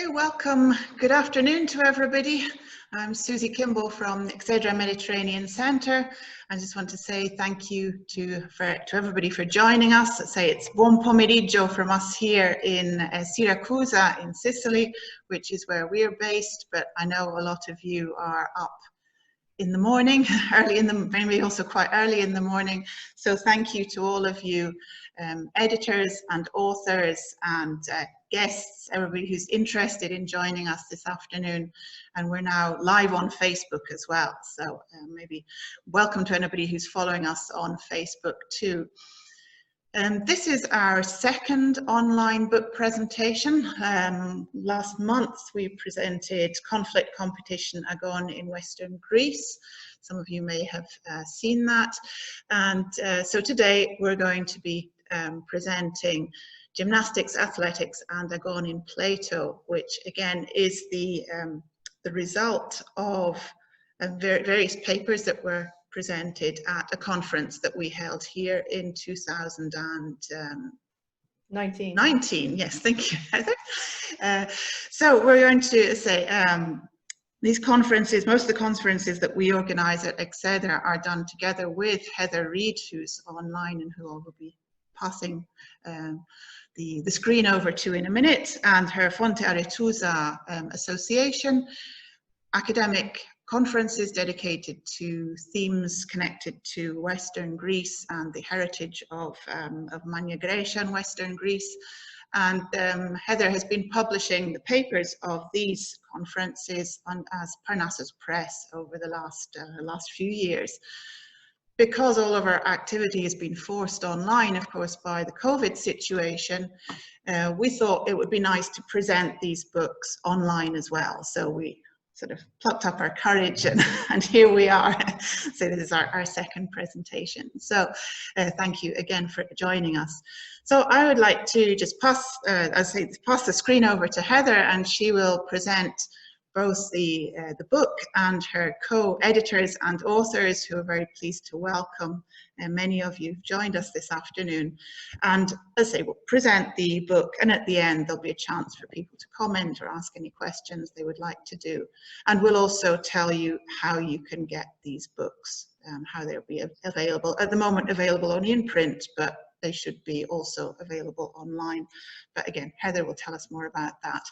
Okay, welcome. Good afternoon to everybody. I'm Susie Kimball from the Exedra Mediterranean Center. I just want to say thank you to everybody for joining us. It's buon pomeriggio from us here in Syracuse in Sicily, which is where we're based, but I know a lot of you are up in the morning, maybe also quite early in the morning. So thank you to all of you editors and authors and guests, everybody who's interested in joining us this afternoon. And we're now live on Facebook as well. So maybe welcome to anybody who's following us on Facebook too. This is our second online book presentation. Last month we presented Conflict Competition Agōn in Western Greece. Some of you may have seen that. And so today we're going to be presenting Gymnastics, Athletics and Agōn in Plato, which again is the result of various papers that were presented at a conference that we held here in 2019. Yes, thank you, Heather. So we're going to say these conferences, most of the conferences that we organize at Exedra are done together with Heather Reid, who's online and who I will be passing the screen over to in a minute, and her Fonte Aretusa association, academic conferences dedicated to themes connected to Western Greece and the heritage of Magna Graecia in Western Greece. And Heather has been publishing the papers of these conferences as Parnassus Press over the last few years. Because all of our activity has been forced online, of course, by the COVID situation, we thought it would be nice to present these books online as well. So we sort of plucked up our courage and here we are. So this is our second presentation. So thank you again for joining us. So I would like to just pass the screen over to Heather, and she will present both the book and her co-editors and authors, who are very pleased to welcome. And many of you have joined us this afternoon. And as I say, we'll present the book, and at the end there'll be a chance for people to comment or ask any questions they would like to do. And we'll also tell you how you can get these books, how they'll be available. At the moment, available only in print, but they should be also available online. But again, Heather will tell us more about that.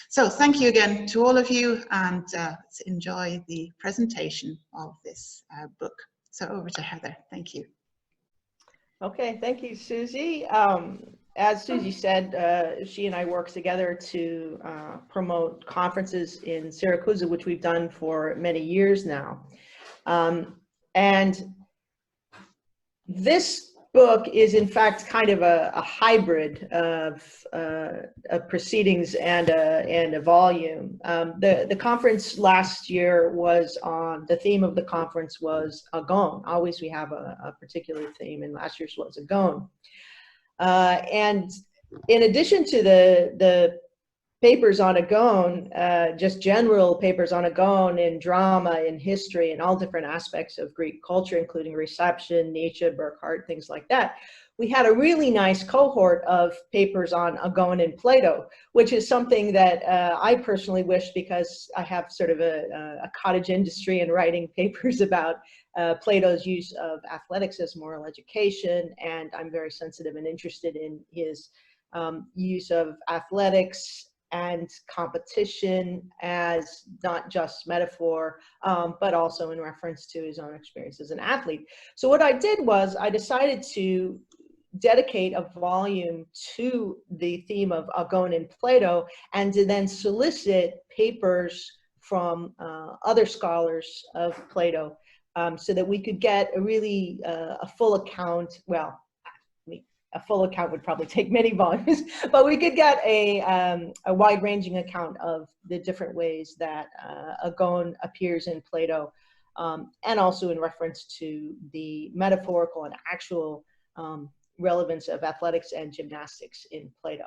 So thank you again to all of you, and let's enjoy the presentation of this book. So over to Heather. Thank you. Okay, thank you, Susie. As Susie said, she and I work together to promote conferences in Syracuse, which we've done for many years now. And this book is in fact kind of a hybrid of proceedings and a volume. The conference last year was on, the theme of the conference was Agōn. Always we have a particular theme, and last year's was Agōn. And in addition to the papers on Agōn, just general papers on Agōn in drama, in history, and all different aspects of Greek culture, including reception, Nietzsche, Burckhardt, things like that. We had a really nice cohort of papers on Agōn in Plato, which is something that I personally wish, because I have sort of a cottage industry in writing papers about Plato's use of athletics as moral education, and I'm very sensitive and interested in his use of athletics and competition as not just metaphor, but also in reference to his own experience as an athlete. So what I did was I decided to dedicate a volume to the theme of Agōn in Plato, and to then solicit papers from other scholars of Plato, so that we could get a really a full account. Well, a full account would probably take many volumes, but we could get a wide-ranging account of the different ways that Agōn appears in Plato, and also in reference to the metaphorical and actual relevance of athletics and gymnastics in Plato.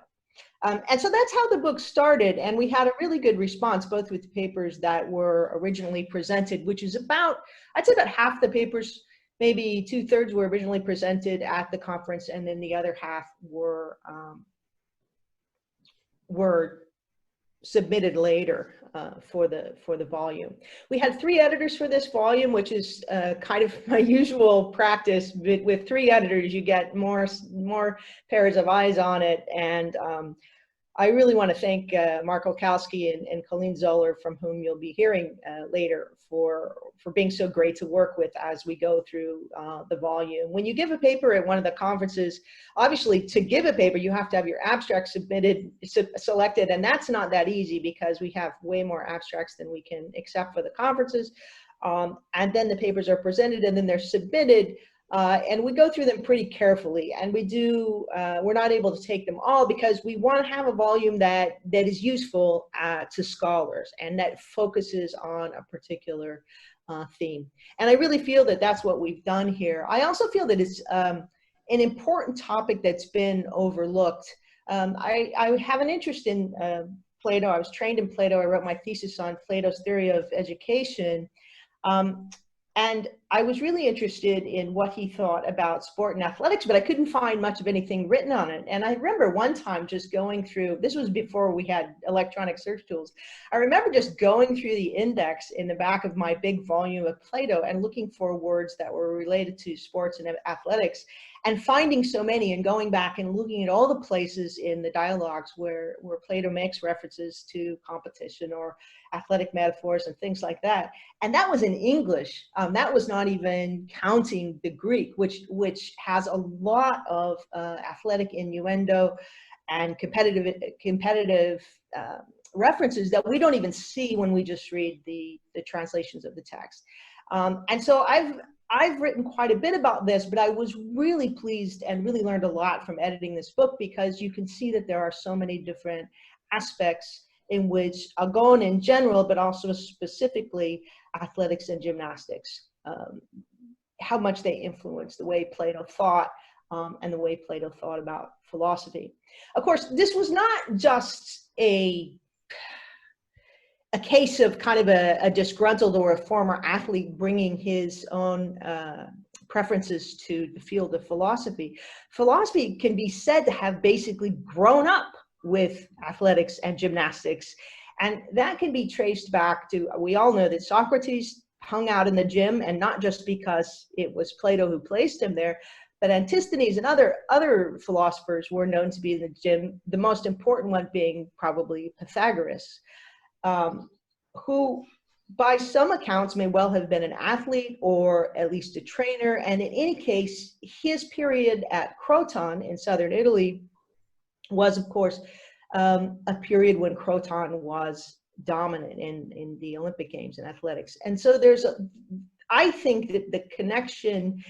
And so that's how the book started, and we had a really good response, both with the papers that were originally presented, which is about, I'd say about half the papers, maybe 2/3 were originally presented at the conference, and then the other half were submitted later for the volume. We had 3 editors for this volume, which is kind of my usual practice. With 3 editors, you get more pairs of eyes on it, and I really want to thank Mark Ralkowski and Coleen Zoller, from whom you'll be hearing later, for being so great to work with as we go through the volume. When you give a paper at one of the conferences, obviously to give a paper, you have to have your abstract selected, and that's not that easy because we have way more abstracts than we can accept for the conferences. And then the papers are presented and then they're submitted. And we go through them pretty carefully, and we're not able to take them all because we want to have a volume that is useful to scholars and that focuses on a particular theme. And I really feel that that's what we've done here. I also feel that it's an important topic that's been overlooked. I have an interest in Plato. I was trained in Plato. I wrote my thesis on Plato's theory of education. And I was really interested in what he thought about sport and athletics, but I couldn't find much of anything written on it. And I remember one time just going through, this was before we had electronic search tools. I remember just going through the index in the back of my big volume of Plato and looking for words that were related to sports and athletics, and finding so many, and going back and looking at all the places in the dialogues where Plato makes references to competition or athletic metaphors and things like that. And that was in English. That was not even counting the Greek, which has a lot of athletic innuendo and competitive references that we don't even see when we just read the translations of the text. And so I've written quite a bit about this, but I was really pleased and really learned a lot from editing this book, because you can see that there are so many different aspects in which Agōn in general, but also specifically athletics and gymnastics, how much they influence the way Plato thought and the way Plato thought about philosophy. Of course, this was not just a case of kind of a disgruntled or a former athlete bringing his own preferences to the field of philosophy. Philosophy can be said to have basically grown up with athletics and gymnastics, and that can be traced back to, we all know that Socrates hung out in the gym, and not just because it was Plato who placed him there, but Antisthenes and other philosophers were known to be in the gym, the most important one being probably Protagoras, who by some accounts may well have been an athlete or at least a trainer. And in any case, his period at Croton in southern Italy was, of course, a period when Croton was dominant in the Olympic Games and athletics. And so I think that the connection,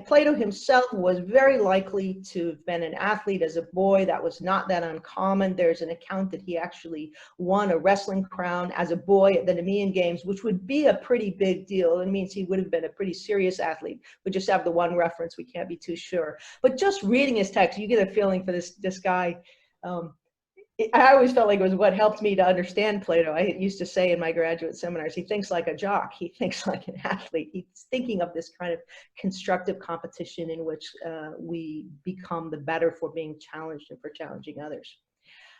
Plato himself was very likely to have been an athlete as a boy. That was not that uncommon. There's an account that he actually won a wrestling crown as a boy at the Nemean Games, which would be a pretty big deal. It means he would have been a pretty serious athlete. We just have the one reference. We can't be too sure. But just reading his text, you get a feeling for this guy. I always felt like it was what helped me to understand Plato. I used to say in my graduate seminars, he thinks like a jock. He thinks like an athlete. He's thinking of this kind of constructive competition in which we become the better for being challenged and for challenging others.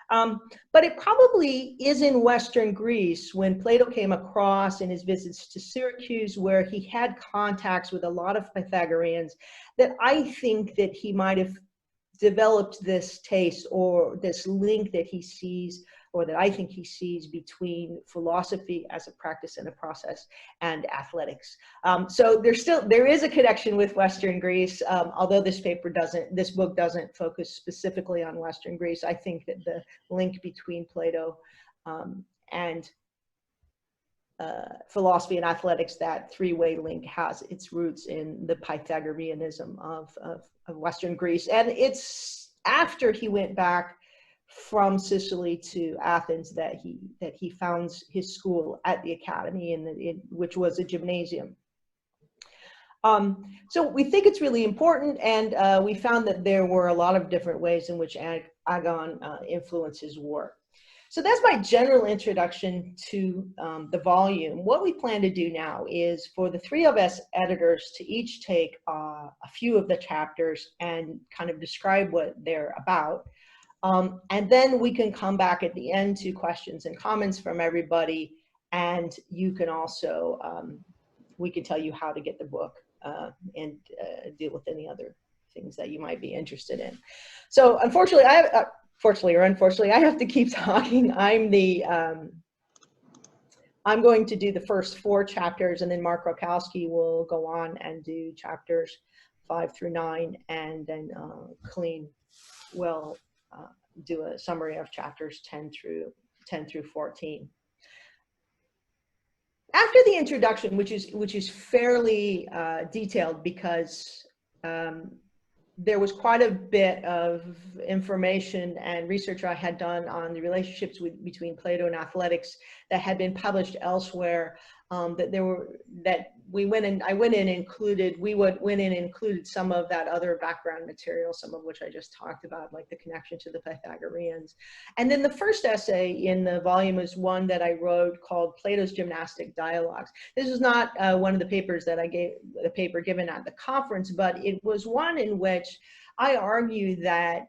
But it probably is in Western Greece, when Plato came across in his visits to Syracuse, where he had contacts with a lot of Pythagoreans, that I think that he might have developed this taste or this link that he sees, or that I think he sees, between philosophy as a practice and a process and athletics. So there is a connection with Western Greece, although this book doesn't focus specifically on Western Greece. I think that the link between Plato and philosophy and athletics, that three-way link, has its roots in the Pythagoreanism of Western Greece. And it's after he went back from Sicily to Athens that he founds his school at the academy, which was a gymnasium. So we think it's really important, and we found that there were a lot of different ways in which Agōn influenced his work. So that's my general introduction to the volume. What we plan to do now is for the three of us editors to each take a few of the chapters and kind of describe what they're about. And then we can come back at the end to questions and comments from everybody. And you can also, we can tell you how to get the book and deal with any other things that you might be interested in. So unfortunately, fortunately or unfortunately, I have to keep talking. I'm going to do the first 4 chapters, and then Mark Ralkowski will go on and do chapters 5 through 9, and then Coleen will do a summary of chapters 10 through 14. After the introduction, which is fairly detailed, because there was quite a bit of information and research I had done on the relationships between Plato and athletics that had been published elsewhere. We went in and included some of that other background material, some of which I just talked about, like the connection to the Pythagoreans. And then the first essay in the volume is one that I wrote called Plato's Gymnastic Dialogues. This is not one of the papers that I gave, the paper given at the conference, but it was one in which I argue that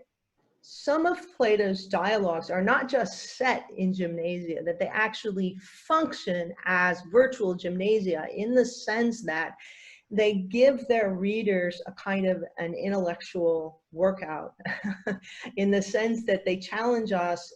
some of Plato's dialogues are not just set in gymnasia, that they actually function as virtual gymnasia, in the sense that they give their readers a kind of an intellectual workout in the sense that they challenge us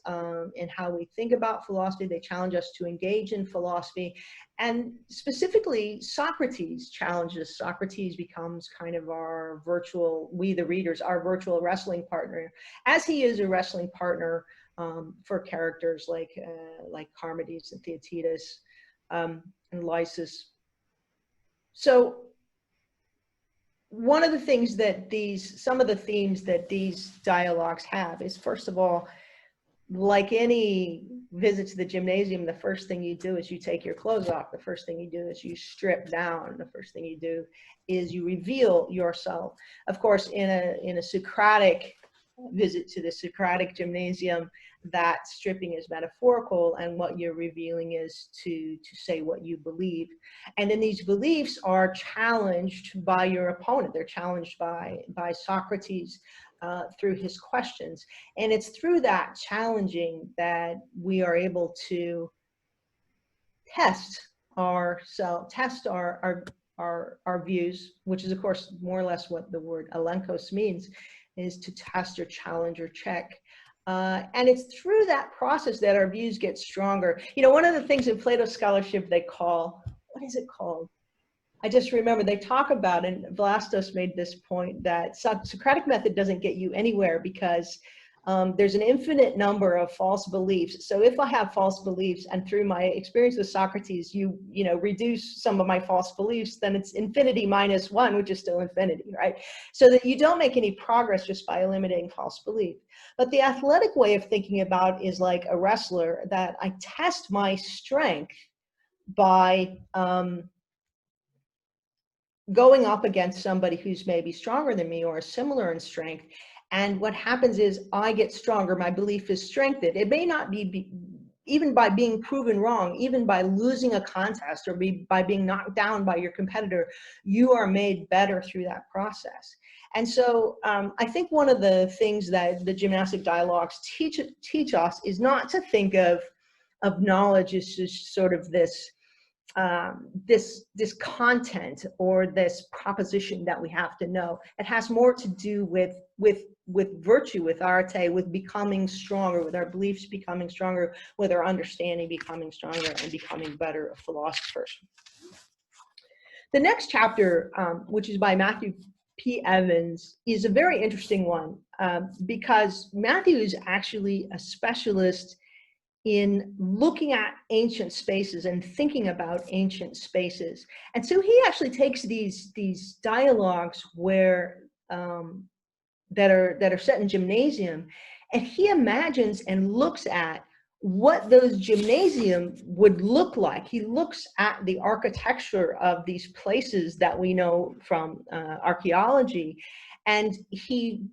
in how we think about philosophy. They challenge us to engage in philosophy. And specifically, Socrates challenges. Socrates becomes kind of our virtual, we the readers, our virtual wrestling partner, as he is a wrestling partner for characters like Charmides and Theaetetus and Lysis. So one of the things that some of the themes that these dialogues have is, first of all, like any visit to the gymnasium, the first thing you do is you take your clothes off. The first thing you do is you strip down. The first thing you do is you reveal yourself. Of course, in a Socratic visit to the Socratic gymnasium, that stripping is metaphorical, and what you're revealing is to say what you believe. And then these beliefs are challenged by your opponent. They're challenged by Socrates through his questions. And it's through that challenging that we are able to test our views, which is, of course, more or less what the word alenkos means, is to test or challenge or check. And it's through that process that our views get stronger. You know, one of the things in Plato scholarship they call, what is it called? I just remember they talk about, and Vlastos made this point, that Socratic method doesn't get you anywhere because there's an infinite number of false beliefs. So if I have false beliefs, and through my experience with Socrates, you reduce some of my false beliefs, then it's infinity minus 1, which is still infinity, right? So that you don't make any progress just by eliminating false belief. But the athletic way of thinking about is like a wrestler, that I test my strength by going up against somebody who's maybe stronger than me or similar in strength. And what happens is I get stronger, my belief is strengthened. It may not be even by being proven wrong, even by losing a contest or by being knocked down by your competitor, you are made better through that process. And so I think one of the things that the gymnastic dialogues teach us is not to think of knowledge as just sort of this content or this proposition that we have to know. It has more to do with virtue, with arete, with becoming stronger, with our beliefs becoming stronger, with our understanding becoming stronger, and becoming better philosophers. The next chapter, which is by Matthew P. Evans, is a very interesting one because Matthew is actually a specialist in looking at ancient spaces and thinking about ancient spaces. And so he actually takes these dialogues where that are set in gymnasium, and he imagines and looks at what those gymnasium would look like. He looks at the architecture of these places that we know from archaeology, and he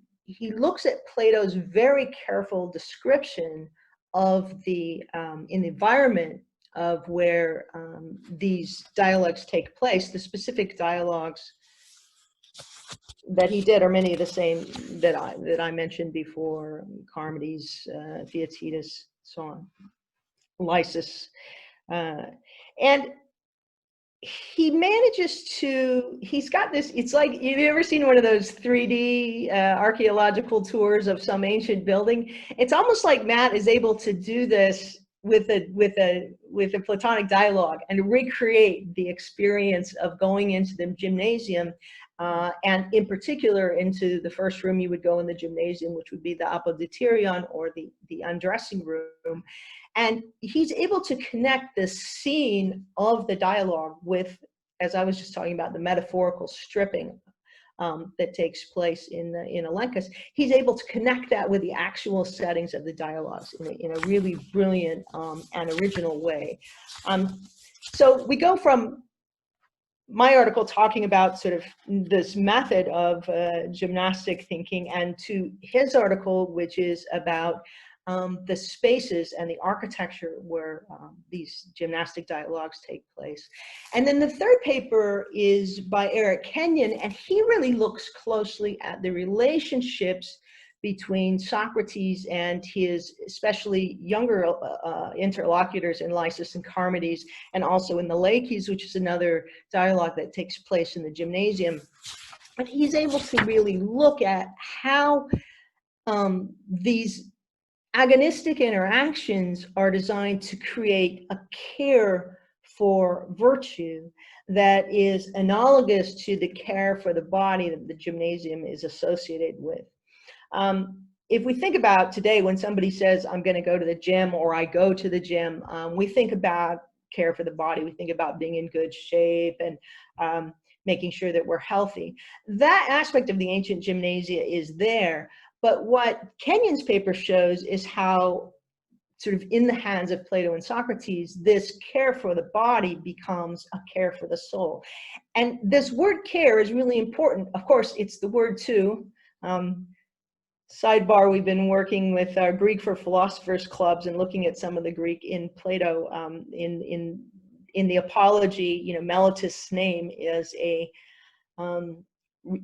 looks at Plato's very careful description of the environment of where these dialogues take place, the specific dialogues that he did are many of the same that I mentioned before: Charmides, Theaetetus, so on, Lysis, and he manages to. He's got this. It's like, you've ever seen one of those 3D archaeological tours of some ancient building? It's almost like Matt is able to do this with a Platonic dialogue and recreate the experience of going into the gymnasium, and in particular into the first room you would go in the gymnasium, which would be the apoditirion, or the undressing room. And he's able to connect the scene of the dialogue with, as I was just talking about, the metaphorical stripping that takes place in Elenchus. He's able to connect that with the actual settings of the dialogues in a really brilliant and original way. So we go from my article talking about sort of this method of gymnastic thinking, and to his article, which is about the spaces and the architecture where these gymnastic dialogues take place. And then the third paper is by Erik Kenyon, and he really looks closely at the relationships between Socrates and his especially younger interlocutors in Lysis and Charmides, and also in the Laches, which is another dialogue that takes place in the gymnasium. And he's able to really look at how these agonistic interactions are designed to create a care for virtue that is analogous to the care for the body that the gymnasium is associated with. If we think about today, when somebody says, I'm going to go to the gym, or I go to the gym, we think about care for the body. We think about being in good shape and making sure that we're healthy. That aspect of the ancient gymnasia is there. But what Kenyon's paper shows is how, sort of in the hands of Plato and Socrates, this care for the body becomes a care for the soul. And this word care is really important. Of course, it's the word too. Sidebar, we've been working with our Greek for Philosophers clubs and looking at some of the Greek in Plato. In the Apology, you know, Meletus' name is a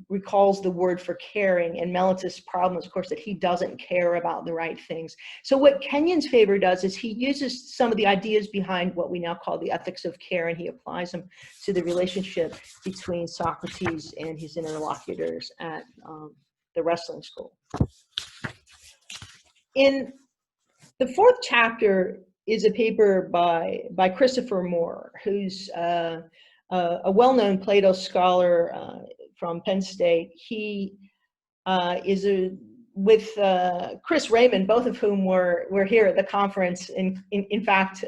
recalls the word for caring, and Meletus' problem is, of course, that he doesn't care about the right things. So what Kenyon's paper does is he uses some of the ideas behind what we now call the ethics of care, and he applies them to the relationship between Socrates and his interlocutors at the wrestling school. In the fourth chapter is a paper by Christopher Moore, who's a well-known Plato scholar from Penn State. He is with Chris Raymond, both of whom were here at the conference. In fact,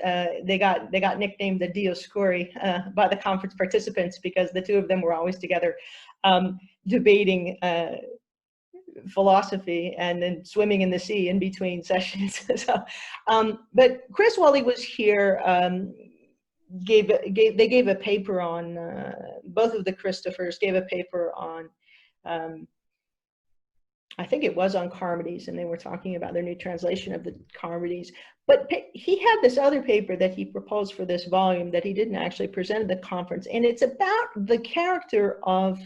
they got nicknamed the Dioscuri by the conference participants, because the two of them were always together debating philosophy and then swimming in the sea in between sessions. So, but Chris, while he was here, they gave a paper on, both of the Christophers gave a paper on, I think it was on Charmides, and they were talking about their new translation of the Charmides. But he had this other paper that he proposed for this volume that he didn't actually present at the conference, and it's about the character of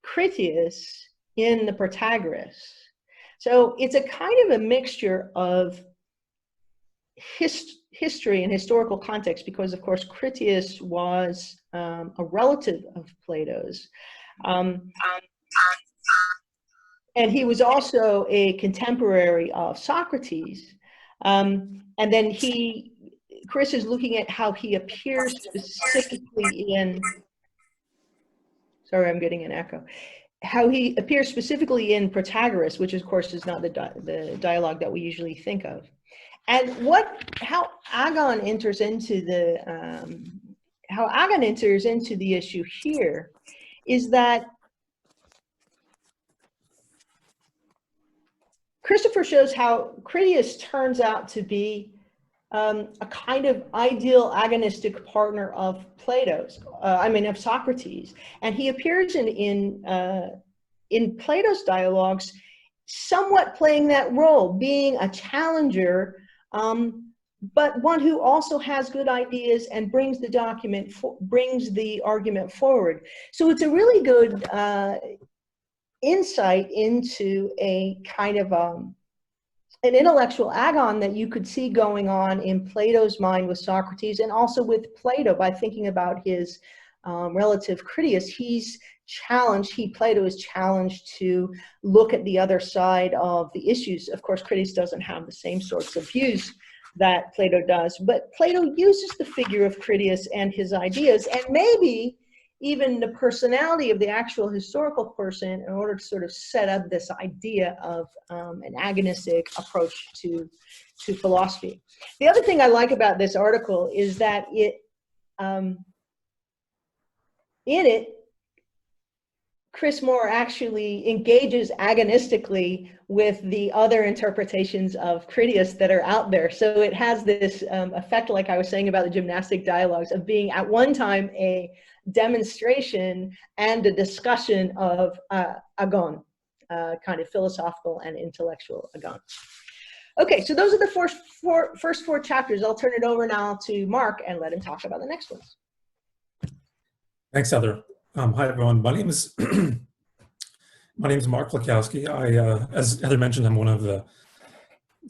Critias in the Protagoras. So it's a kind of a mixture of history and historical context, because of course Critias was a relative of Plato's, and he was also a contemporary of Socrates, and then Chris is looking at how he appears specifically in, sorry, I'm getting an echo, how he appears specifically in Protagoras, which of course is not the dialogue that we usually think of. And how Agon enters into the issue here is that Christopher shows how Critias turns out to be a kind of ideal agonistic partner of Plato's, of Socrates, and he appears in Plato's dialogues, somewhat playing that role, being a challenger, but one who also has good ideas and brings the argument forward. So it's a really good insight into a kind of an intellectual agon that you could see going on in Plato's mind with Socrates, and also with Plato by thinking about his relative Critias. Plato is challenged to look at the other side of the issues. Of course, Critias doesn't have the same sorts of views that Plato does, but Plato uses the figure of Critias and his ideas, and maybe even the personality of the actual historical person, in order to sort of set up this idea of an agonistic approach to philosophy. The other thing I like about this article is that in it, Chris Moore actually engages agonistically with the other interpretations of Critias that are out there. So it has this effect, like I was saying about the gymnastic dialogues, of being at one time a demonstration and a discussion of Agōn, kind of philosophical and intellectual Agōn. Okay, so those are the first four chapters. I'll turn it over now to Mark and let him talk about the next ones. Thanks, Heather. Hi, everyone. My name is Mark Ralkowski. As Heather mentioned, I'm one of the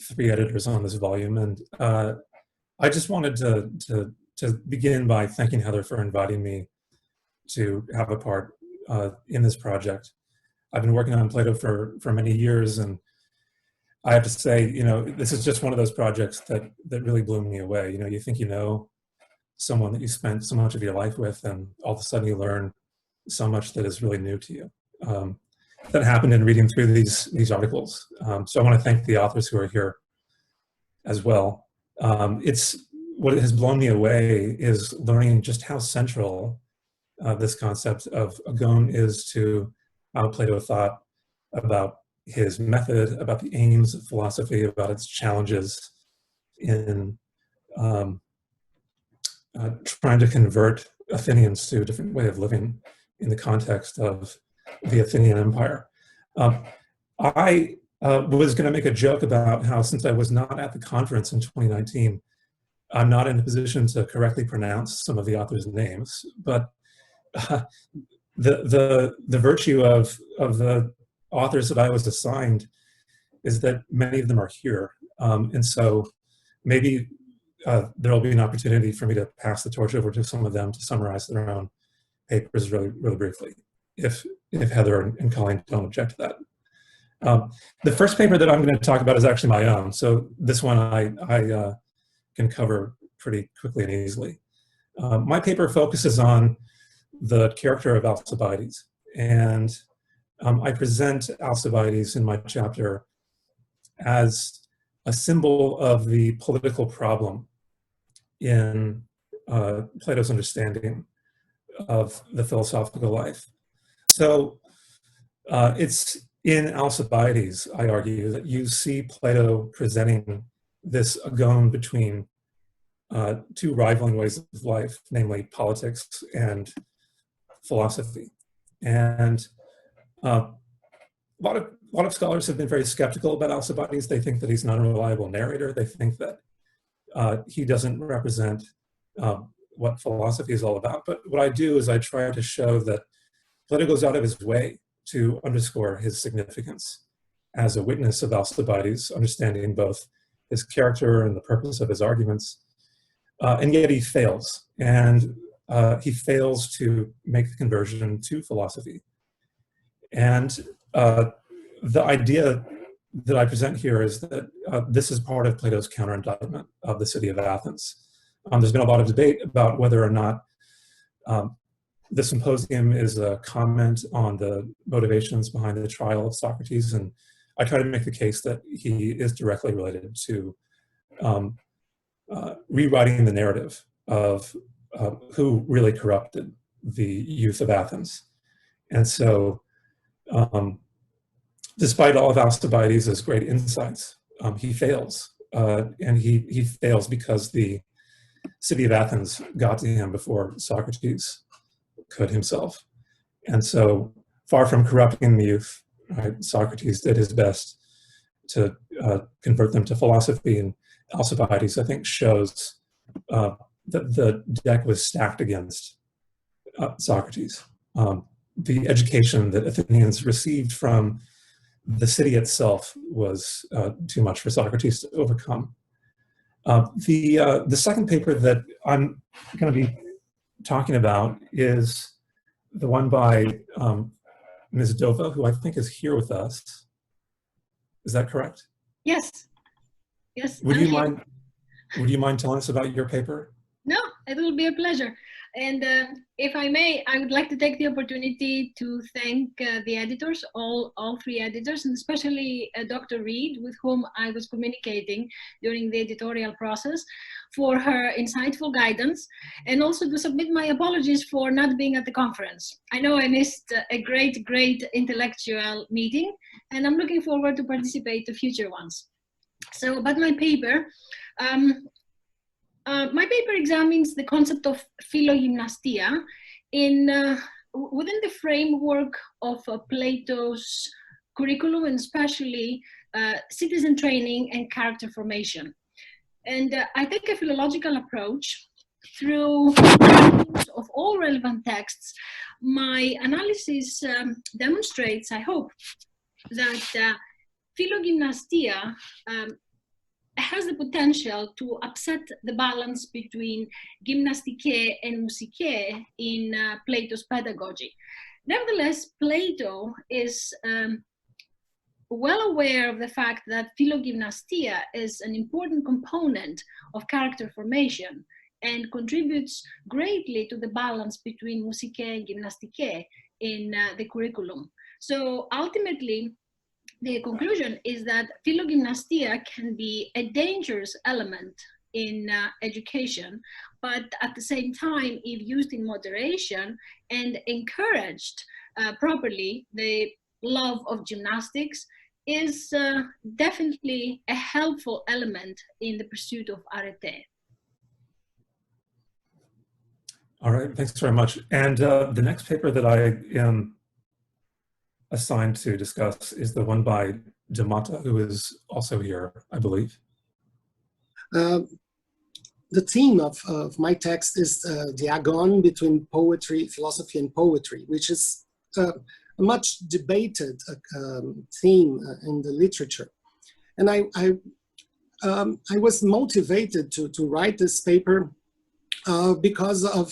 3 editors on this volume, and I just wanted to begin by thanking Heather for inviting me to have a part in this project. I've been working on Plato for many years, and I have to say, this is just one of those projects that really blew me away. You think you know someone that you spent so much of your life with, and all of a sudden you learn so much that is really new to you. That happened in reading through these articles. So I want to thank the authors who are here as well. What has blown me away is learning just how central this concept of Agōn is to how Plato thought about his method, about the aims of philosophy, about its challenges in trying to convert Athenians to a different way of living in the context of the Athenian Empire. I was going to make a joke about how, since I was not at the conference in 2019, I'm not in a position to correctly pronounce some of the authors' names, but the virtue of the authors that I was assigned is that many of them are here, and so maybe there will be an opportunity for me to pass the torch over to some of them to summarize their own papers really briefly, if Heather and Coleen don't object to that. The first paper that I'm going to talk about is actually my own, so this one I can cover pretty quickly and easily. My paper focuses on the character of Alcibiades, and I present Alcibiades in my chapter as a symbol of the political problem in Plato's understanding of the philosophical life. So it's in Alcibiades, I argue, that you see Plato presenting this Agōn between 2 rivaling ways of life, namely politics and philosophy. And a lot of scholars have been very skeptical about Alcibiades. They think that he's an unreliable narrator. They think that he doesn't represent what philosophy is all about. But what I do is I try to show that Plato goes out of his way to underscore his significance as a witness of Alcibiades, understanding both his character and the purpose of his arguments. And yet he fails. And he fails to make the conversion to philosophy. And the idea that I present here is that this is part of Plato's counter-indictment of the city of Athens. There's been a lot of debate about whether or not the symposium is a comment on the motivations behind the trial of Socrates, and I try to make the case that he is directly related to rewriting the narrative of who really corrupted the youth of Athens. And so, despite all of Alcibiades' great insights, he fails. And he fails because the city of Athens got to him before Socrates could himself. And so, far from corrupting the youth, right, Socrates did his best to convert them to philosophy, and Alcibiades, I think, shows that the deck was stacked against Socrates. the education that Athenians received from the city itself was too much for Socrates to overcome. The second paper that I'm going to be talking about is the one by Ms. Dova, who I think is here with us. Is that correct? Yes. Yes. Would you mind telling us about your paper? No, it will be a pleasure. And if I may, I would like to take the opportunity to thank the editors, all three editors, and especially Dr. Reid, with whom I was communicating during the editorial process, for her insightful guidance, and also to submit my apologies for not being at the conference. I know I missed a great intellectual meeting, and I'm looking forward to participate to future ones. So, about my paper, my paper examines the concept of Philogymnastia within the framework of Plato's curriculum, and especially citizen training and character formation. And I take a philological approach through of all relevant texts. My analysis demonstrates, I hope, that Philogymnastia has the potential to upset the balance between gymnastike and musike in Plato's pedagogy. Nevertheless, Plato is well aware of the fact that Philogymnastia is an important component of character formation and contributes greatly to the balance between musike and gymnastike in the curriculum. So ultimately, the conclusion is that Philogymnastia can be a dangerous element in education, but at the same time, if used in moderation and encouraged properly, the love of gymnastics is definitely a helpful element in the pursuit of arete. All right, thanks very much. And the next paper that I am assigned to discuss is the one by Stamatia, who is also here, I believe. The theme of my text is the Agōn between poetry, philosophy, and poetry, which is a much debated theme in the literature. And I was motivated to write this paper because of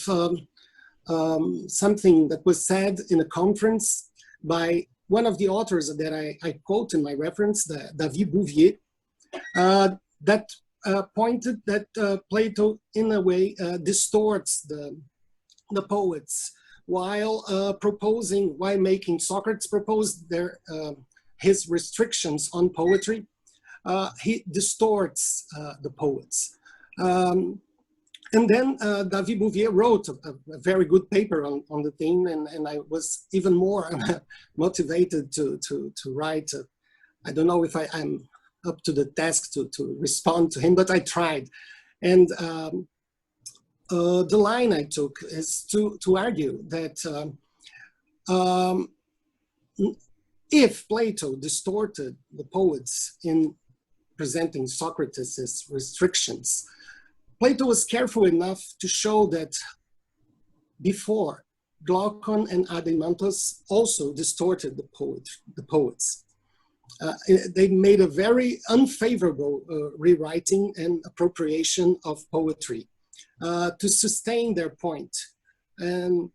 something that was said in a conference by one of the authors that I quote in my reference, David Bouvier, that pointed that Plato, in a way, distorts the poets while making Socrates propose his restrictions on poetry. He distorts the poets. And then David Bouvier wrote a very good paper on the theme, and I was even more motivated to write. I don't know if I'm up to the task to respond to him, but I tried. And the line I took is to argue that if Plato distorted the poets in presenting Socrates' restrictions, Plato was careful enough to show that before, Glaucon and Adeimantus also distorted the poets. They made a very unfavorable rewriting and appropriation of poetry to sustain their point. And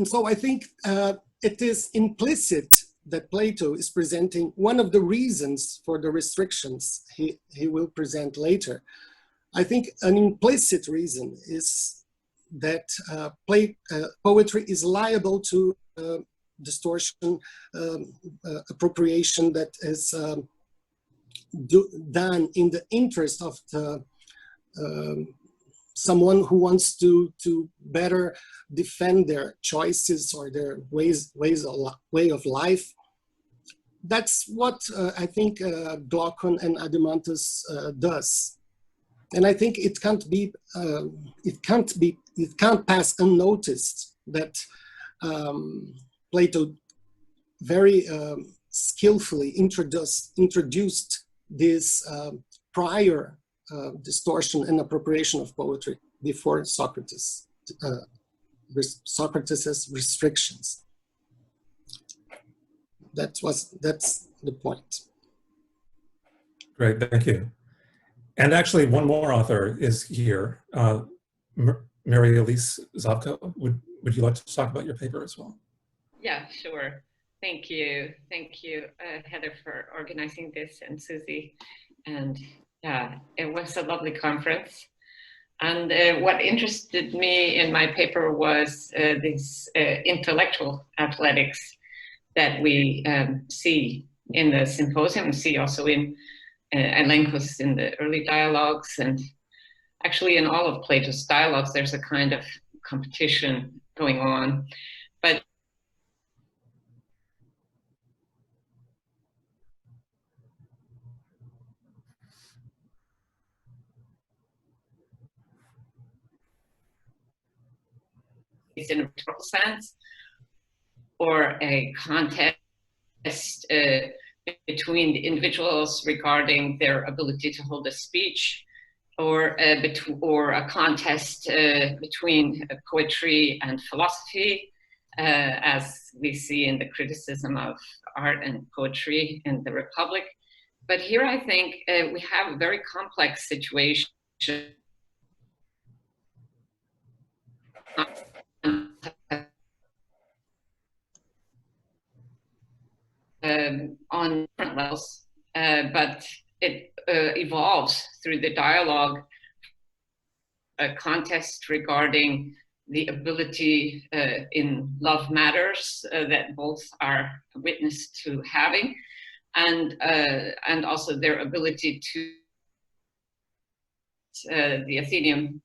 so I think it is implicit that Plato is presenting one of the reasons for the restrictions he will present later. I think an implicit reason is that poetry is liable to distortion, appropriation that is done in the interest of someone who wants to better defend their choices or their way of life. That's what I think Glaucon and Adeimantus does. And I think it can't pass unnoticed that Plato very skillfully introduced this prior distortion and appropriation of poetry before Socrates' restrictions. that's the point. Great, thank you. And actually, one more author is here, Mary Elise Zabko. Would you like to talk about your paper as well? Yeah, sure. Thank you. Thank you, Heather, for organizing this, and Susie. And yeah, it was a lovely conference. And what interested me in my paper was this intellectual athletics that we see in the symposium, and see also in Elenchus in the early dialogues, and actually in all of Plato's dialogues, there's a kind of competition going on. But it's in a rhetorical sense, or a contest between the individuals regarding their ability to hold a speech, or a contest between poetry and philosophy, as we see in the criticism of art and poetry in the Republic. But here I think we have a very complex situation on different levels, but it evolves through the dialogue, a contest regarding the ability in love matters that both are witness to having, and also their ability to the Athenian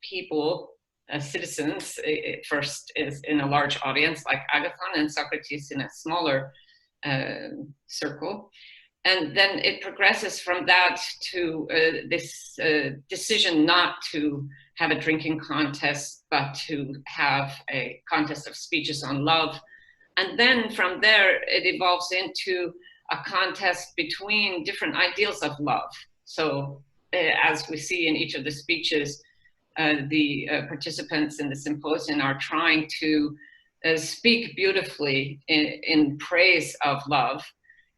people, citizens, first is in a large audience like Agathon, and Socrates in a smaller circle. And then it progresses from that to this decision not to have a drinking contest, but to have a contest of speeches on love. And then from there, it evolves into a contest between different ideals of love. So as we see in each of the speeches, the participants in the symposium are trying to speak beautifully in praise of love.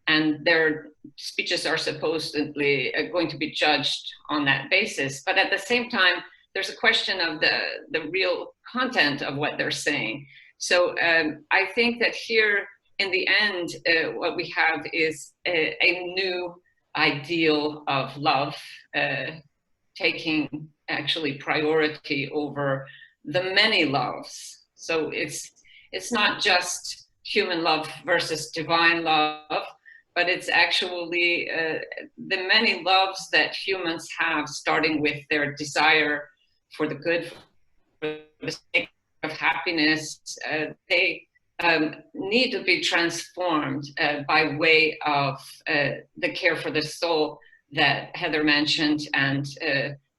And their speeches are supposedly going to be judged on that basis. But at the same time, there's a question of the real content of what they're saying. So I think that here, in the end, what we have is a new ideal of love, taking actually priority over the many loves. So it's not just human love versus divine love, but it's actually the many loves that humans have, starting with their desire for the good, for the sake of happiness. They need to be transformed by way of the care for the soul that Heather mentioned, and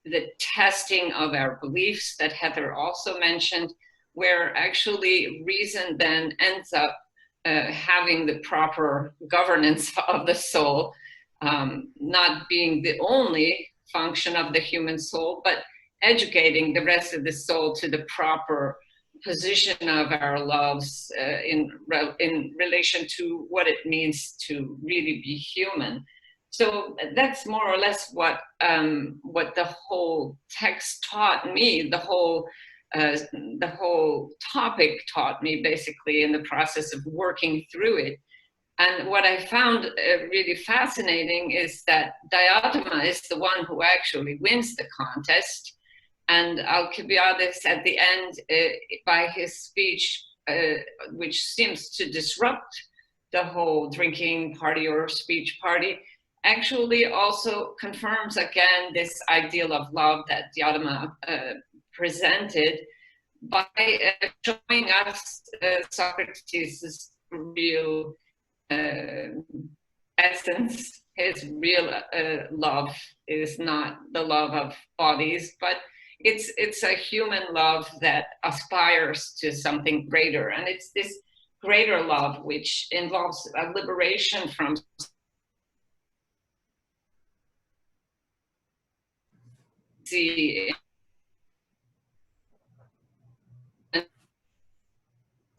the testing of our beliefs that Heather also mentioned, where actually reason then ends up having the proper governance of the soul, not being the only function of the human soul, but educating the rest of the soul to the proper position of our loves in relation to what it means to really be human. So that's more or less what the whole text taught me, the whole topic taught me, basically, in the process of working through it. And what I found really fascinating is that Diotima is the one who actually wins the contest. And Alcibiades at the end, by his speech, which seems to disrupt the whole drinking party or speech party, actually also confirms again this ideal of love that Diotima presented by showing us Socrates' real essence. His real love is not the love of bodies, but it's a human love that aspires to something greater. And it's this greater love which involves a liberation from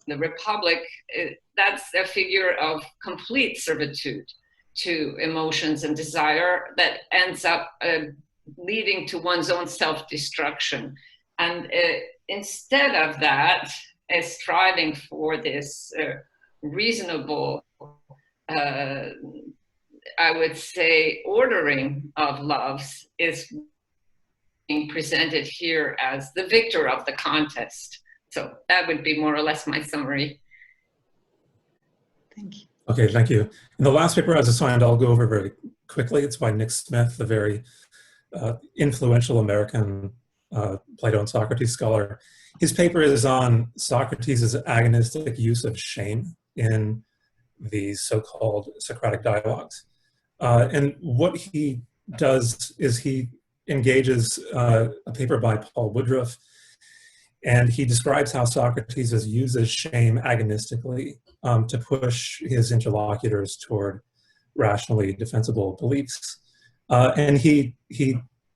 the Republic, that's a figure of complete servitude to emotions and desire that ends up leading to one's own self-destruction. And instead of that, striving for this reasonable, I would say, ordering of loves is being presented here as the victor of the contest. So that would be more or less my summary. Thank you. Okay, thank you. And the last paper I was assigned, I'll go over very quickly. It's by Nick Smith, a very influential American Plato and Socrates scholar. His paper is on Socrates' agonistic use of shame in the so-called Socratic dialogues. And what he does is he engages a paper by Paul Woodruff, and he describes how Socrates uses shame agonistically to push his interlocutors toward rationally defensible beliefs. And he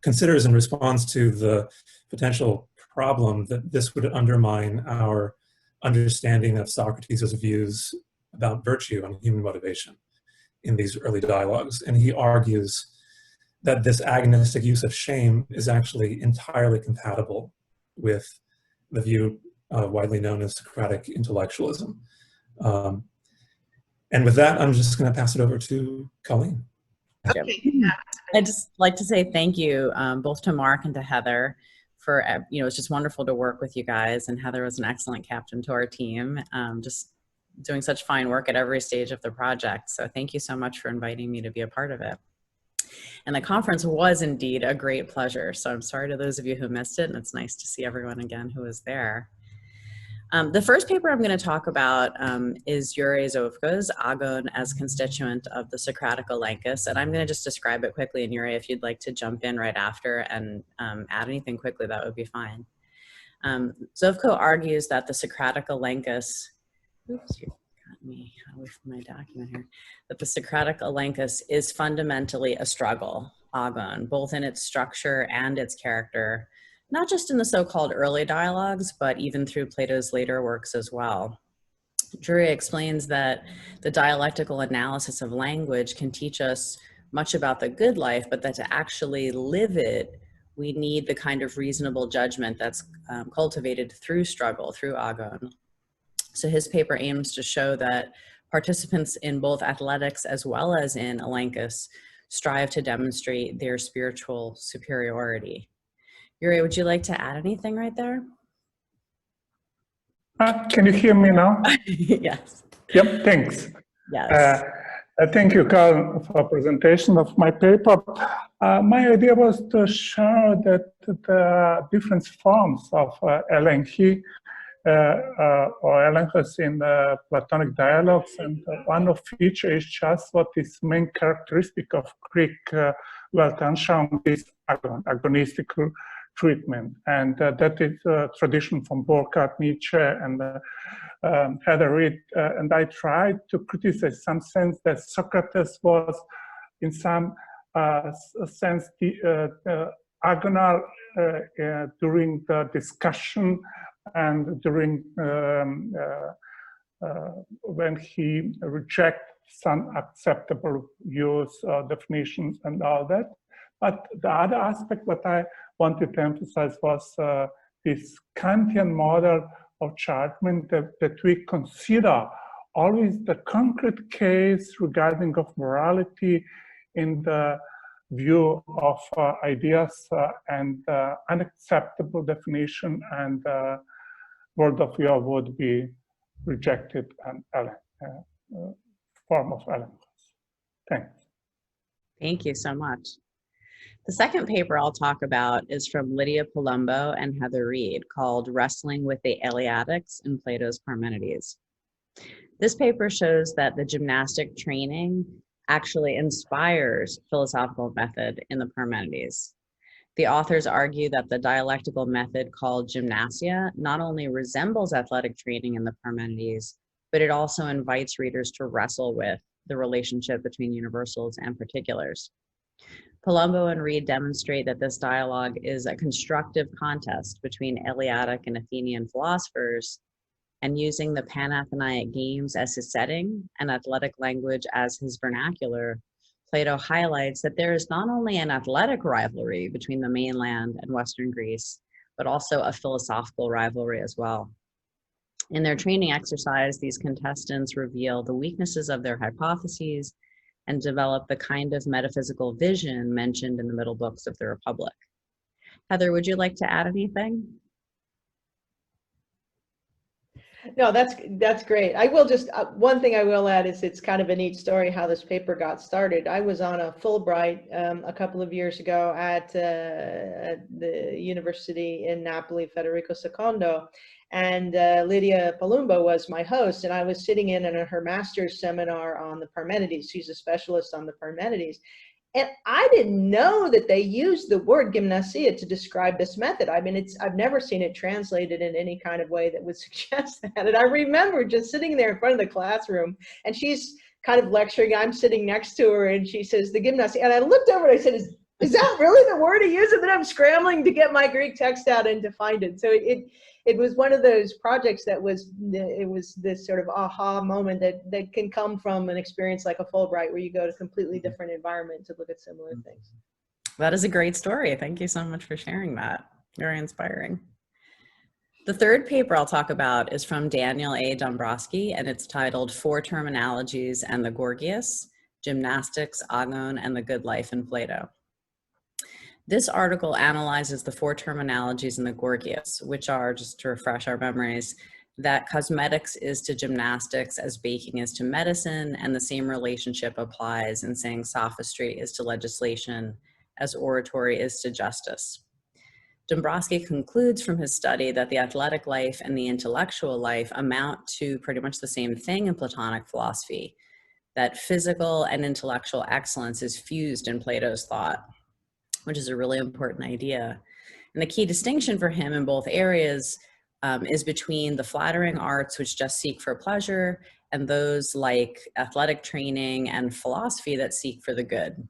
considers in response to the potential problem that this would undermine our understanding of Socrates' views about virtue and human motivation in these early dialogues. And he argues that this agonistic use of shame is actually entirely compatible with the view widely known as Socratic intellectualism. And with that, I'm just going to pass it over to Coleen. Okay. Yeah. I'd just like to say thank you both to Mark and to Heather for, it's just wonderful to work with you guys. And Heather was an excellent captain to our team, just doing such fine work at every stage of the project. So thank you so much for inviting me to be a part of it. And the conference was indeed a great pleasure. So I'm sorry to those of you who missed it, and it's nice to see everyone again who was there. The first paper I'm going to talk about is Jure Zovko's Agōn as constituent of the Socratic Elenchus. And I'm going to just describe it quickly. And Jure, if you'd like to jump in right after and add anything quickly, that would be fine. Zovko argues that the Socratic Elenchus, oops, you got me away from my document here, that the Socratic Elenchus is fundamentally a struggle, Agōn, both in its structure and its character, not just in the so-called early dialogues, but even through Plato's later works as well. Jure explains that the dialectical analysis of language can teach us much about the good life, but that to actually live it, we need the kind of reasonable judgment that's cultivated through struggle, through Agōn. So his paper aims to show that participants in both athletics as well as in Elenchus strive to demonstrate their spiritual superiority. Jure, would you like to add anything right there? Can you hear me now? Yes. Yep, thanks. Yes. Thank you, Carl, for presentation of my paper. My idea was to show that the different forms of elenchi or elenchus in the Platonic dialogues, and one of which is just what is main characteristic of Greek Weltanschauung is agonistic treatment, and that is a tradition from Burckhardt, Nietzsche, and Heather Reid. And I tried to criticize some sense that Socrates was, in some sense, the agonal during the discussion and during when he rejected some acceptable views, definitions, and all that. But the other aspect what I wanted to emphasize was this Kantian model of judgment that we consider always the concrete case regarding of morality in the view of ideas and unacceptable definition and word of view would be rejected and form of elements. Thanks. Thank you so much. The second paper I'll talk about is from Lydia Palumbo and Heather Reid, called Wrestling with the Eleatics in Plato's Parmenides. This paper shows that the gymnastic training actually inspires philosophical method in the Parmenides. The authors argue that the dialectical method called Gymnasia not only resembles athletic training in the Parmenides, but it also invites readers to wrestle with the relationship between universals and particulars. Palumbo and Reid demonstrate that this dialogue is a constructive contest between Eleatic and Athenian philosophers and using the Panathenaic games as his setting and athletic language as his vernacular, Plato highlights that there is not only an athletic rivalry between the mainland and Western Greece, but also a philosophical rivalry as well. In their training exercise, these contestants reveal the weaknesses of their hypotheses and develop the kind of metaphysical vision mentioned in the middle books of the Republic. Heather, would you like to add anything? No, that's great. I will just, one thing I will add is it's kind of a neat story how this paper got started. I was on a Fulbright a couple of years ago at the university in Napoli, Federico II, and Lydia Palumbo was my host, and I was sitting in her master's seminar on the Parmenides. She's a specialist on the Parmenides. And I didn't know that they used the word gymnasia to describe this method. I mean, I've never seen it translated in any kind of way that would suggest that. And I remember just sitting there in front of the classroom, and she's kind of lecturing. I'm sitting next to her, and she says, the gymnasia. And I looked over and I said, is that really the word he used? And then I'm scrambling to get my Greek text out and to find it. So it was one of those projects that it was this sort of aha moment that can come from an experience like a Fulbright, where you go to a completely different environment to look at similar things. That is a great story. Thank you so much for sharing that. Very inspiring. The third paper I'll talk about is from Daniel A. Dombrowski, and it's titled Four Terminologies and the Gorgias, Gymnastics, Agōn, and the Good Life in Plato. This article analyzes the four terminologies in the Gorgias, which are, just to refresh our memories, that cosmetics is to gymnastics as baking is to medicine, and the same relationship applies in saying sophistry is to legislation as oratory is to justice. Dombrowski concludes from his study that the athletic life and the intellectual life amount to pretty much the same thing in Platonic philosophy, that physical and intellectual excellence is fused in Plato's thought, which is a really important idea. And the key distinction for him in both areas is between the flattering arts, which just seek for pleasure, and those like athletic training and philosophy that seek for the good.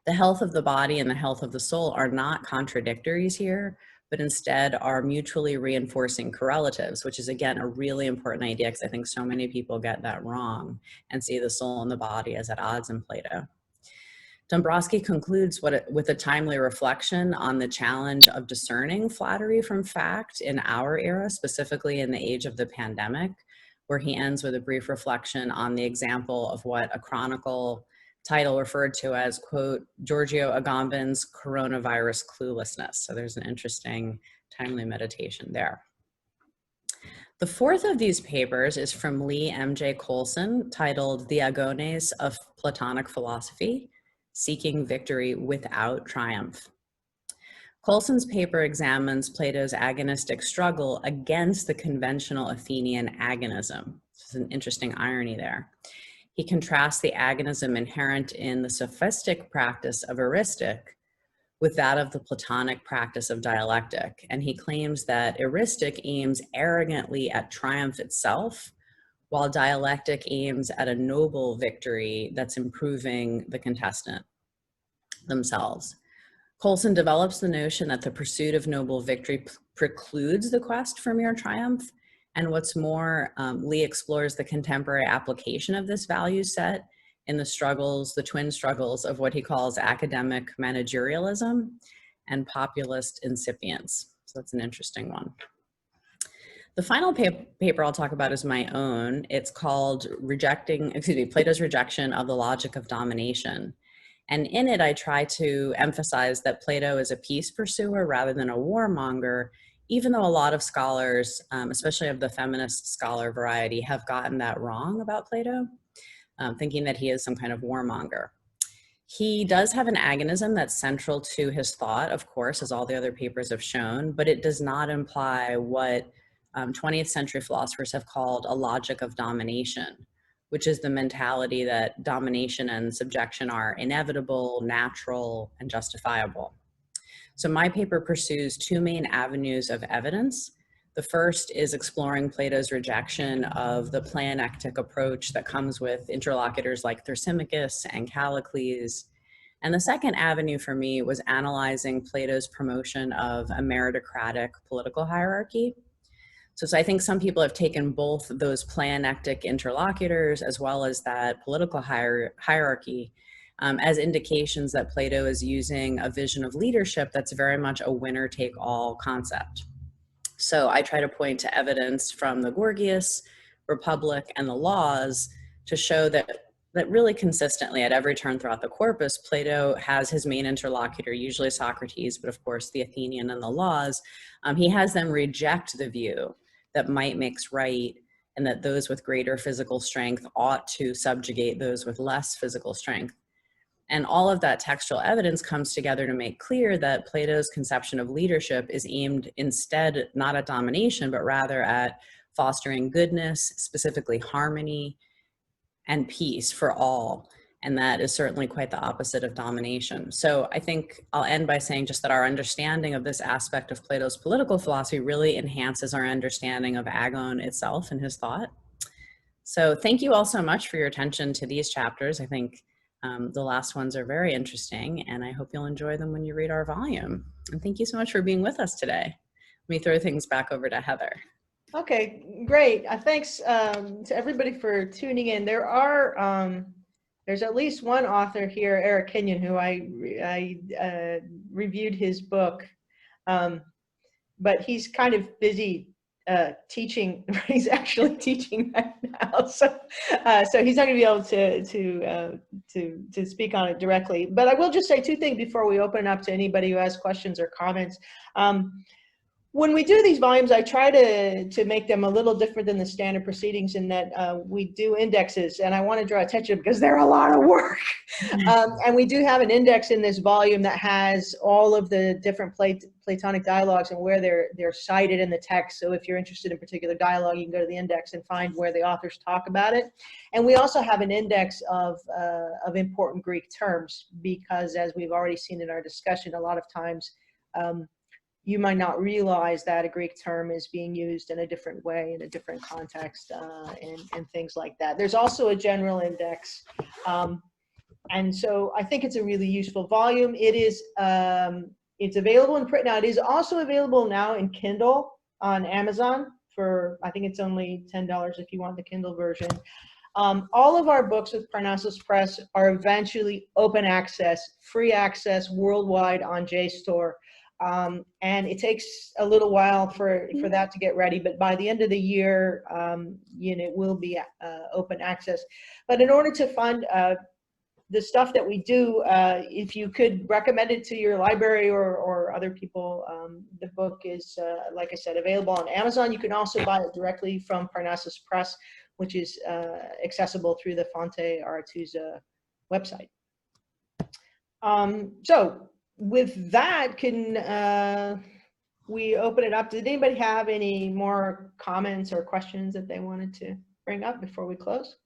The health of the body and the health of the soul are not contradictories here, but instead are mutually reinforcing correlatives, which is again a really important idea, because I think so many people get that wrong and see the soul and the body as at odds in Plato. Dombrowski concludes with a timely reflection on the challenge of discerning flattery from fact in our era, specifically in the age of the pandemic, where he ends with a brief reflection on the example of what a chronicle title referred to as, quote, Giorgio Agamben's coronavirus cluelessness. So there's an interesting timely meditation there. The fourth of these papers is from Lee M.J. Colson, titled The Agones of Platonic Philosophy, Seeking Victory Without Triumph. Colson's paper examines Plato's agonistic struggle against the conventional Athenian agonism. There's an interesting irony there. He contrasts the agonism inherent in the sophistic practice of heuristic with that of the Platonic practice of dialectic. And he claims that heuristic aims arrogantly at triumph itself, while dialectic aims at a noble victory that's improving the contestant themselves. Colson develops the notion that the pursuit of noble victory precludes the quest for mere triumph. And what's more, Lee explores the contemporary application of this value set in the struggles, the twin struggles of what he calls academic managerialism and populist incipience. So that's an interesting one. The final paper I'll talk about is my own. It's called Plato's Rejection of the Logic of Domination. And in it, I try to emphasize that Plato is a peace pursuer rather than a warmonger, even though a lot of scholars, especially of the feminist scholar variety, have gotten that wrong about Plato, thinking that he is some kind of warmonger. He does have an agonism that's central to his thought, of course, as all the other papers have shown, but it does not imply what 20th century philosophers have called a logic of domination, which is the mentality that domination and subjection are inevitable, natural, and justifiable. So my paper pursues two main avenues of evidence. The first is exploring Plato's rejection of the planectic approach that comes with interlocutors like Thrasymachus and Callicles. And the second avenue for me was analyzing Plato's promotion of a meritocratic political hierarchy. So I think some people have taken both those planectic interlocutors as well as that political hierarchy as indications that Plato is using a vision of leadership that's very much a winner-take-all concept. So I try to point to evidence from the Gorgias, Republic, and the Laws to show that really consistently at every turn throughout the corpus, Plato has his main interlocutor, usually Socrates, but of course the Athenian and the Laws. He has them reject the view that might makes right, and that those with greater physical strength ought to subjugate those with less physical strength. And all of that textual evidence comes together to make clear that Plato's conception of leadership is aimed instead not at domination, but rather at fostering goodness, specifically harmony and peace for all. And that is certainly quite the opposite of domination. So I think I'll end by saying just that our understanding of this aspect of Plato's political philosophy really enhances our understanding of Agōn itself and his thought. So thank you all so much for your attention to these chapters. I think the last ones are very interesting, and I hope you'll enjoy them when you read our volume. And thank you so much for being with us today. Let me throw things back over to Heather. Okay, great. Thanks to everybody for tuning in. There are there's at least one author here, Erik Kenyon, who I reviewed his book, but he's kind of busy teaching. He's actually teaching right now, so he's not going to be able to speak on it directly. But I will just say two things before we open up to anybody who has questions or comments. When we do these volumes, I try to make them a little different than the standard proceedings in that we do indexes, and I want to draw attention because they're a lot of work. And we do have an index in this volume that has all of the different Platonic dialogues and where they're cited in the text. So if you're interested in particular dialogue, you can go to the index and find where the authors talk about it. And we also have an index of important Greek terms, because as we've already seen in our discussion, a lot of times you might not realize that a Greek term is being used in a different way, in a different context, and things like that. There's also a general index. And so I think it's a really useful volume. It is, it's available in print now. It is also available now in Kindle on Amazon for, I think it's only $10 if you want the Kindle version. All of our books with Parnassus Press are eventually open access, free access worldwide on JSTOR. And it takes a little while for that to get ready, but by the end of the year, it will be open access. But in order to fund the stuff that we do, if you could recommend it to your library or other people, the book is, like I said, available on Amazon. You can also buy it directly from Parnassus Press, which is accessible through the Fonte Aretusa website. So with that, can we open it up? Did anybody have any more comments or questions that they wanted to bring up before we close?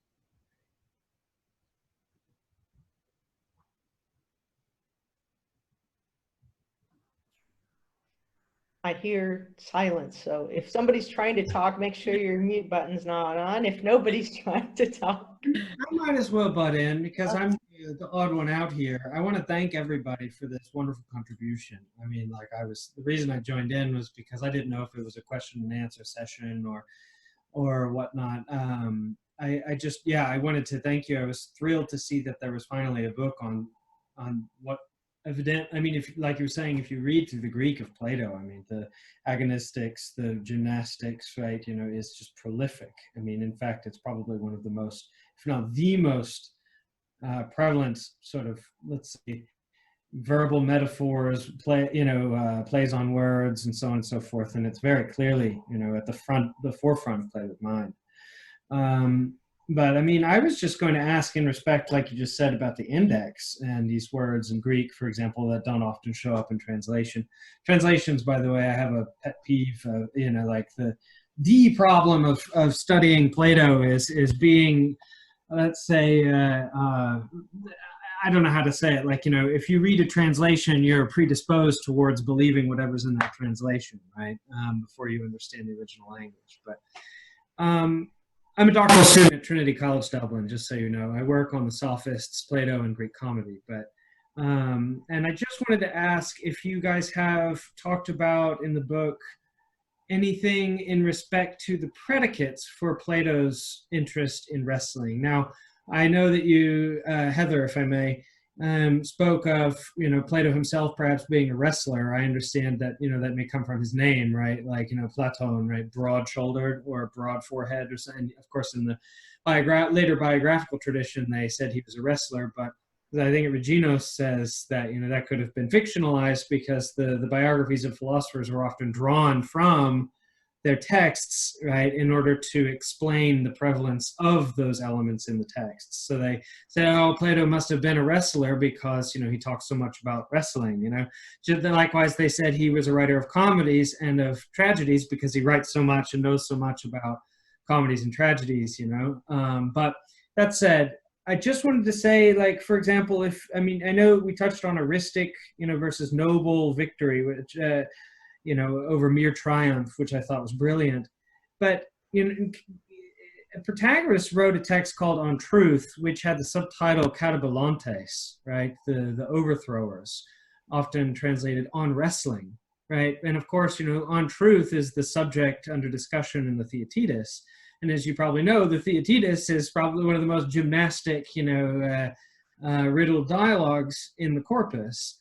I hear silence, so if somebody's trying to talk, make sure your mute button's not on. If nobody's trying to talk, I might as well butt in because I'm the odd one out here. I want to thank everybody for this wonderful contribution. I mean, like the reason I joined in was because I didn't know if it was a question and answer session or whatnot. I wanted to thank you. I was thrilled to see that there was finally a book on what evident. I mean, if, like you were saying, if you read through the Greek of Plato, I mean, the agonistics, the gymnastics, right, is just prolific. I mean, in fact, it's probably one of the most, if not the most prevalent sort of, let's say, verbal metaphors, plays on words and so on and so forth. And it's very clearly, at the forefront of Plato's mind. But I mean, I was just going to ask in respect, like you just said, about the index and these words in Greek, for example, that don't often show up in translation. Translations, by the way, I have a pet peeve, like the problem of studying Plato is being, let's say, I don't know how to say it. Like, if you read a translation, you're predisposed towards believing whatever's in that translation, right? Before you understand the original language. But I'm a doctoral student at Trinity College Dublin, just so you know. I work on the Sophists, Plato, and Greek comedy. But and I just wanted to ask if you guys have talked about in the book anything in respect to the predicates for Plato's interest in wrestling. Now, I know that you, Heather, if I may, spoke of, Plato himself perhaps being a wrestler. I understand that, that may come from his name, right? Like, Platon, right? Broad-shouldered or broad forehead or something. Of course, in the later biographical tradition, they said he was a wrestler, but I think Reginos says that, that could have been fictionalized because the biographies of philosophers were often drawn from their texts, right, in order to explain the prevalence of those elements in the texts. So they say, oh, Plato must have been a wrestler because, he talks so much about wrestling, Likewise, they said he was a writer of comedies and of tragedies because he writes so much and knows so much about comedies and tragedies, But that said, I just wanted to say, like, for example, I know we touched on eristic, versus noble victory, which, over mere triumph, which I thought was brilliant. But, Protagoras wrote a text called On Truth, which had the subtitle Catabalantes, right? The overthrowers, often translated on wrestling, right? And of course, On Truth is the subject under discussion in the Theaetetus. And as you probably know, the Theaetetus is probably one of the most gymnastic, riddled dialogues in the corpus.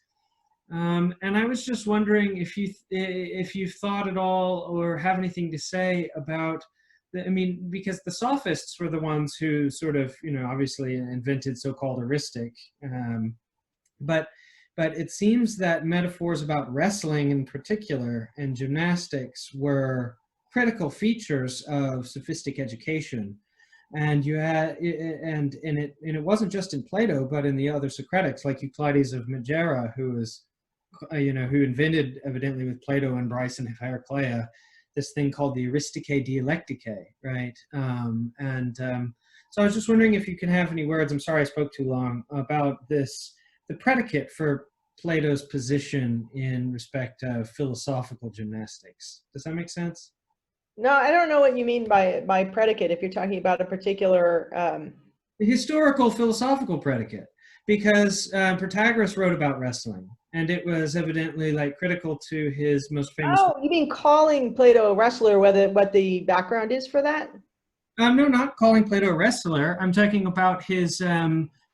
And I was just wondering if you've thought at all or have anything to say about, because the sophists were the ones who sort of, obviously invented so-called eristic. But it seems that metaphors about wrestling in particular and gymnastics were critical features of sophistic education, and you had, and it wasn't just in Plato, but in the other Socratics like Euclides of Megara, who who invented, evidently with Plato and Bryson and Heraclea, this thing called the Aristike Dialectike, right? So I was just wondering if you can have any words. I'm sorry I spoke too long about this, the predicate for Plato's position in respect of philosophical gymnastics. Does that make sense? No, I don't know what you mean by predicate, if you're talking about a particular... historical philosophical predicate, because Protagoras wrote about wrestling, and it was evidently like critical to his most famous... Oh, you mean calling Plato a wrestler, what the background is for that? No, not calling Plato a wrestler. I'm talking about his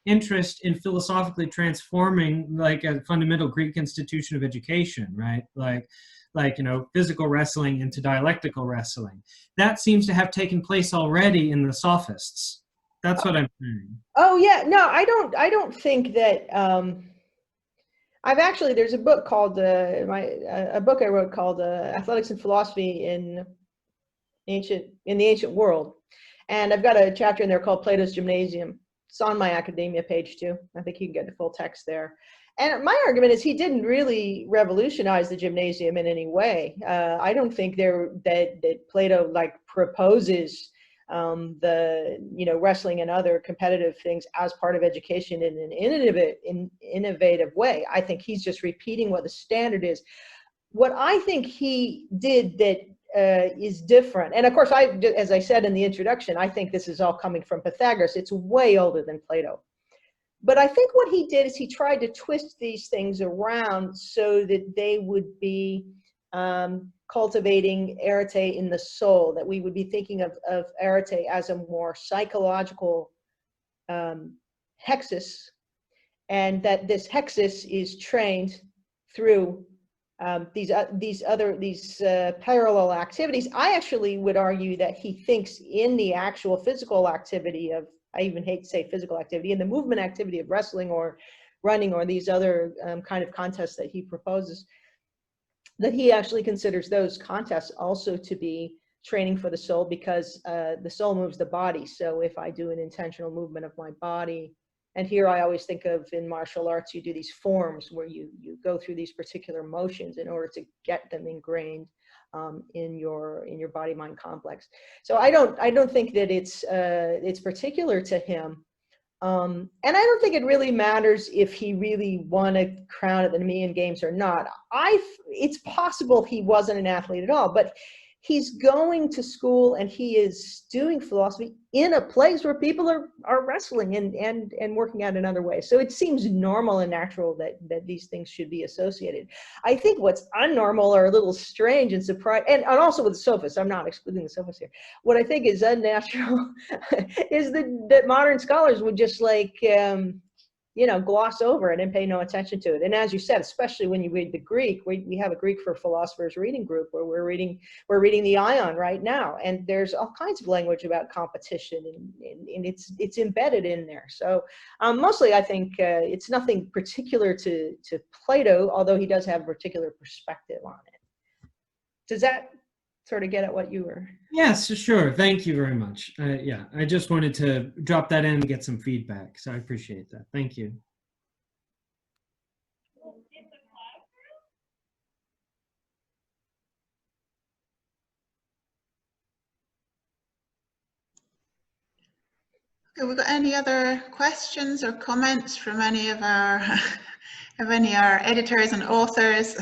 interest in philosophically transforming like a fundamental Greek institution of education, right? Like physical wrestling into dialectical wrestling. That seems to have taken place already in the sophists. That's what I'm saying. Oh yeah, no, I don't think that. There's a book called a book I wrote called Athletics and Philosophy in the Ancient World, and I've got a chapter in there called Plato's Gymnasium. It's on my academia page too. I think you can get the full text there. And my argument is he didn't really revolutionize the gymnasium in any way. I don't think that Plato like proposes wrestling and other competitive things as part of education in an innovative way. I think he's just repeating what the standard is. What I think he did that is different, and of course, as I said in the introduction, I think this is all coming from Pythagoras. It's way older than Plato. But I think what he did is he tried to twist these things around so that they would be cultivating arete in the soul, that we would be thinking of arete as a more psychological hexis, and that this hexis is trained through these parallel activities. I actually would argue that he thinks in the actual physical activity of, I even hate to say physical activity, in the movement activity of wrestling or running or these other kind of contests that he proposes, that he actually considers those contests also to be training for the soul, because the soul moves the body. So if I do an intentional movement of my body, and here I always think of in martial arts, you do these forms where you go through these particular motions in order to get them ingrained in your body-mind complex. So I don't think that it's particular to him, and I don't think it really matters if he really won a crown at the Nemean Games or not. It's possible he wasn't an athlete at all, but he's going to school and he is doing philosophy in a place where people are wrestling and working out in other ways. So it seems normal and natural that these things should be associated. I think what's unnormal or a little strange and surprising, and also with the sophists, I'm not excluding the sophists here. What I think is unnatural is that modern scholars would just like, you know, gloss over it and pay no attention to it. And as you said, especially when you read the Greek, we have a Greek for Philosophers reading group where we're reading the Ion right now, and there's all kinds of language about competition, and it's embedded in there. So mostly I think it's nothing particular to Plato, although he does have a particular perspective on it. Does that sort of get at what you were? Yes, sure. Thank you very much. Yeah, I just wanted to drop that in and get some feedback, so I appreciate that. Thank you. Okay, we got any other questions or comments from any of our editors and authors?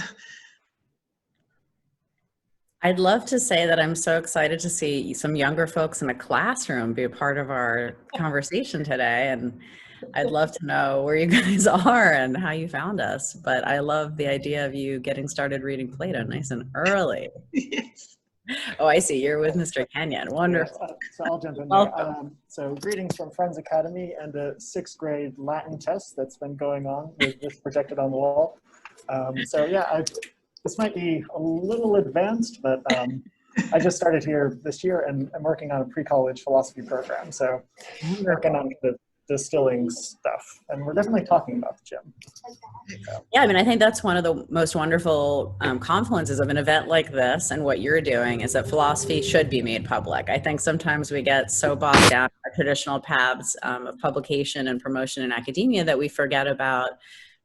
I'd love to say that I'm so excited to see some younger folks in a classroom be a part of our conversation today. And I'd love to know where you guys are and how you found us. But I love the idea of you getting started reading Plato nice and early. Yes. Oh, I see. You're with Mr. Kenyon. Wonderful. Yeah, so I'll jump in there. So greetings from Friends Academy and a 6th grade Latin test that's been going on with this projected on the wall. So yeah, this might be a little advanced, but I just started here this year and I'm working on a pre-college philosophy program. So I'm working on the distilling stuff, and we're definitely talking about the gym. Yeah, I mean, I think that's one of the most wonderful confluences of an event like this, and what you're doing is that philosophy should be made public. I think sometimes we get so bogged down in our traditional paths of publication and promotion in academia that we forget about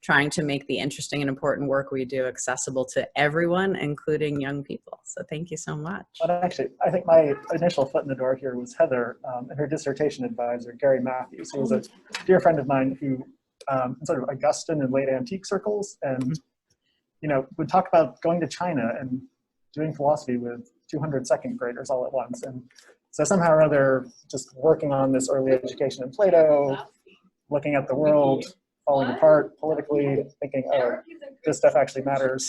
trying to make the interesting and important work we do accessible to everyone, including young people. So thank you so much. But actually, I think my initial foot in the door here was Heather and her dissertation advisor, Gary Matthews, who was a dear friend of mine who sort of Augustan and late antique circles, and you know, would talk about going to China and doing philosophy with 200 second graders all at once. And so somehow or other, just working on this early education in Plato, looking at the world falling apart politically, thinking, oh, this stuff actually matters.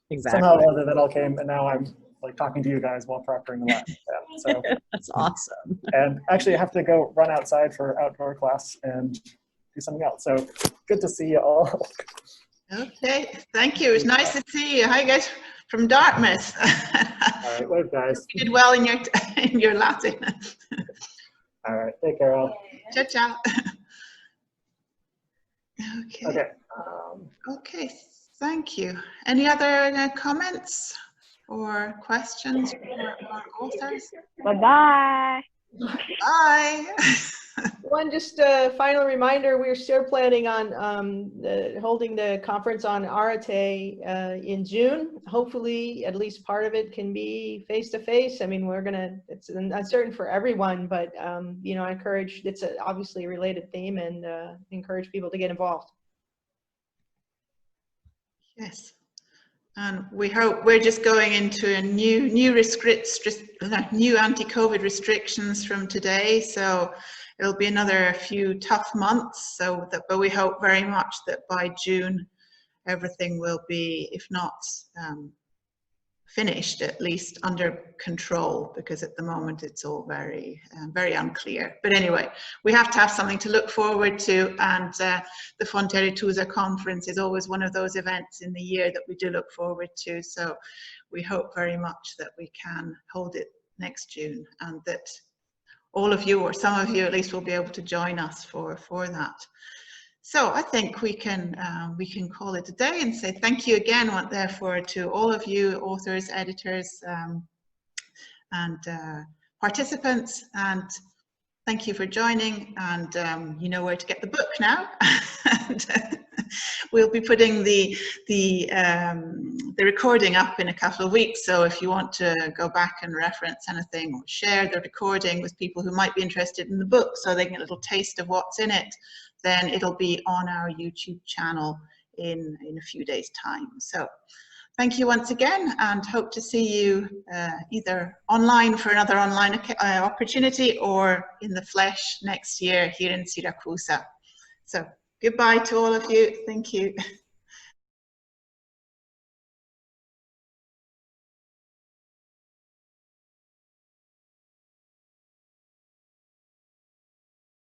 Exactly. Somehow or other that all came, and now I'm like talking to you guys while proctoring the lab. Yeah, so that's awesome. And actually I have to go run outside for outdoor class and do something else. So good to see you all. Okay, thank you. It's nice to see you. Hi guys from Dartmouth. All right, wave guys. You did well in your Latin. All right, take care all. Ciao, ciao. Okay. Okay. Okay, thank you. Any other comments or questions for our authors? Bye-bye. Bye. One just final reminder, we're still planning on holding the conference on Arete in June. Hopefully at least part of it can be face-to-face. I mean, it's uncertain for everyone, but you know, I encourage, it's obviously a related theme, and encourage people to get involved. Yes. And we hope we're just going into a new anti-COVID restrictions from today. So it'll be another few tough months. But we hope very much that by June, everything will be, if not finished, at least under control, because at the moment it's all very, very unclear. But anyway, we have to have something to look forward to, and the Fonte Aretusa conference is always one of those events in the year that we do look forward to. So we hope very much that we can hold it next June, and that all of you, or some of you at least, will be able to join us for that. So I think we can call it a day and say thank you again, therefore, to all of you authors, editors, and participants, and thank you for joining. And you know where to get the book now. And we'll be putting the recording up in a couple of weeks. So if you want to go back and reference anything, or share the recording with people who might be interested in the book, so they get a little taste of what's in it, then it'll be on our YouTube channel in a few days' time. So thank you once again, and hope to see you either online for another online opportunity or in the flesh next year here in Siracusa. So goodbye to all of you. Thank you.